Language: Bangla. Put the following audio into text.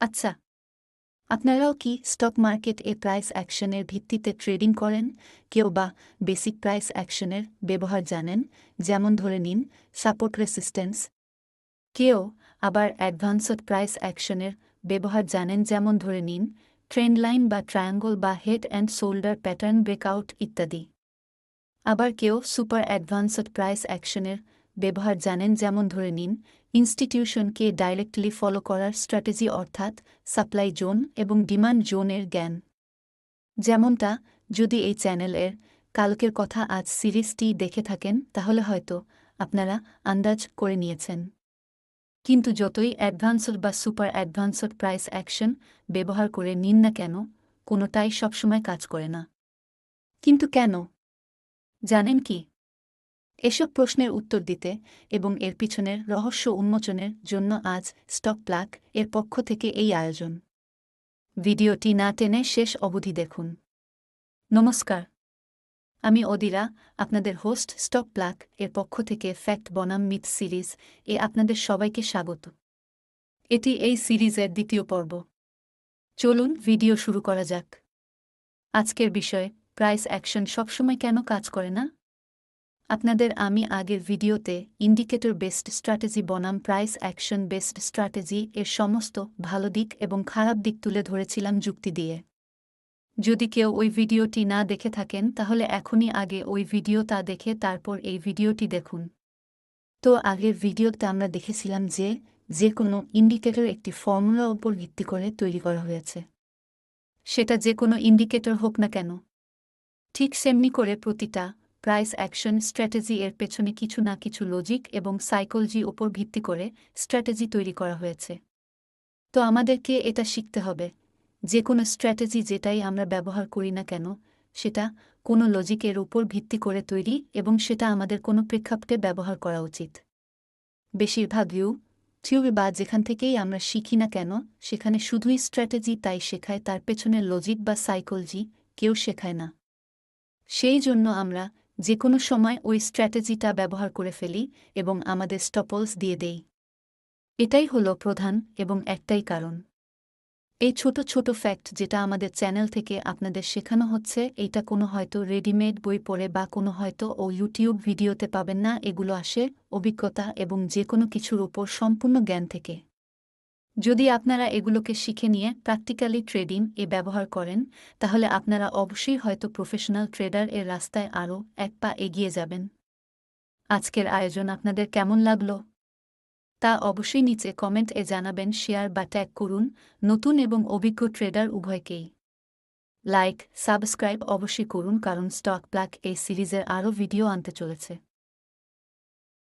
আচ্ছা, আপনারাও কি স্টক মার্কেট প্রাইস অ্যাকশনের ভিত্তিতে ট্রেডিং করেন? কেউ বা বেসিক প্রাইস অ্যাকশনের ব্যবহার জানেন, যেমন ধরে নিন সাপোর্ট রেসিস্ট্যান্স। কেউ আবার অ্যাডভান্সড প্রাইস অ্যাকশনের ব্যবহার জানেন, যেমন ধরে নিন ট্রেন্ড লাইন বা ট্রায়াঙ্গল বা head and shoulder pattern breakout ইত্যাদি। আবার কেউ সুপার অ্যাডভান্সড প্রাইস অ্যাকশনের ব্যবহার জানেন, যেমন ধরে নিন ইনস্টিটিউশনকে ডাইরেক্টলি ফলো করার স্ট্র্যাটেজি, অর্থাৎ সাপ্লাই জোন এবং ডিমান্ড জোনের জ্ঞান। যেমনটা যদি এই চ্যানেলের কালকের কথা আজ সিরিজটি দেখে থাকেন, তাহলে হয়তো আপনারা আন্দাজ করে নিয়েছেন। কিন্তু যতই অ্যাডভান্সড বা সুপার অ্যাডভান্সড প্রাইস অ্যাকশন ব্যবহার করে নিন না কেন, কোনোটাই সবসময় কাজ করে না। কিন্তু কেন জানেন কি? এসব প্রশ্নের উত্তর দিতে এবং এর পিছনের রহস্য উন্মোচনের জন্য আজ স্টক প্লাগ এর পক্ষ থেকে এই আয়োজন। ভিডিওটি না টেনে শেষ অবধি দেখুন। নমস্কার, আমি অদিরা, আপনাদের হোস্ট স্টক প্লাগ এর পক্ষ থেকে ফ্যাক্ট বনাম মিথ সিরিজ আপনাদের সবাইকে স্বাগত। এটি এই সিরিজের দ্বিতীয় পর্ব। চলুন ভিডিও শুরু করা যাক। আজকের বিষয়, প্রাইস অ্যাকশন সবসময় কেন কাজ করে না। আপনাদের আমি আগের ভিডিওতে ইন্ডিকেটর বেসড স্ট্র্যাটেজি বনাম প্রাইস অ্যাকশন বেসড স্ট্র্যাটেজি এর সমস্ত ভালো দিক এবং খারাপ দিক তুলে ধরেছিলাম যুক্তি দিয়ে। যদি কেউ ওই ভিডিওটি না দেখে থাকেন, তাহলে এখনই আগে ওই ভিডিওটা দেখে তারপর এই ভিডিওটি দেখুন। তো আগের ভিডিওতে আমরা দেখেছিলাম যে কোনো ইন্ডিকেটর একটি ফর্মুলার উপর ভিত্তি করে তৈরি করা হয়েছে, সেটা যে কোনো ইন্ডিকেটর হোক না কেন। ঠিক সেমনি করে প্রতিটা প্রাইস অ্যাকশন স্ট্র্যাটেজি এর পেছনে কিছু না কিছু লজিক এবং সাইকোলজি ওপর ভিত্তি করে স্ট্র্যাটেজি তৈরি করা হয়েছে। তো আমাদেরকে এটা শিখতে হবে, যে কোনো স্ট্র্যাটেজি যেটাই আমরা ব্যবহার করি না কেন, সেটা কোনো লজিকের উপর ভিত্তি করে তৈরি এবং সেটা আমাদের কোনো প্রেক্ষাপটে ব্যবহার করা উচিত। বেশিরভাগ থিওরি বা যেখান থেকেই আমরা শিখি না কেন, সেখানে শুধুই স্ট্র্যাটেজি তাই শেখায়, তার পেছনের লজিক বা সাইকোলজি কেউ শেখায় না। সেই জন্য আমরা যে কোনো সময় ওই স্ট্র্যাটেজিটা ব্যবহার করে ফেলি এবং আমাদের স্টপলস দিয়ে দেই। এটাই হলো প্রধান এবং একটাই কারণ। এই ছোট ছোট ফ্যাক্ট যেটা আমাদের চ্যানেল থেকে আপনাদের শেখানো হচ্ছে, এইটা কোনো হয়তো রেডিমেড বই পড়ে বা কোনো হয়তো ইউটিউব ভিডিওতে পাবেন না। এগুলো আসে অভিজ্ঞতা এবং যে কোনো কিছুর উপর সম্পূর্ণ জ্ঞান থেকে। যদি আপনারা এগুলোকে শিখে নিয়ে প্র্যাকটিক্যালি ট্রেডিং ব্যবহার করেন, তাহলে আপনারা অবশ্যই হয়তো প্রফেশনাল ট্রেডার এর রাস্তায় আরও এক পা এগিয়ে যাবেন। আজকের আয়োজন আপনাদের কেমন লাগলো তা অবশ্যই নিচে কমেন্ট জানাবেন, শেয়ার বা ট্যাগ করুন নতুন এবং অভিজ্ঞ ট্রেডার উভয়কেই। লাইক, সাবস্ক্রাইব অবশ্যই করুন, কারণ স্টক প্লাগ এই সিরিজের আরও ভিডিও আনতে চলেছে।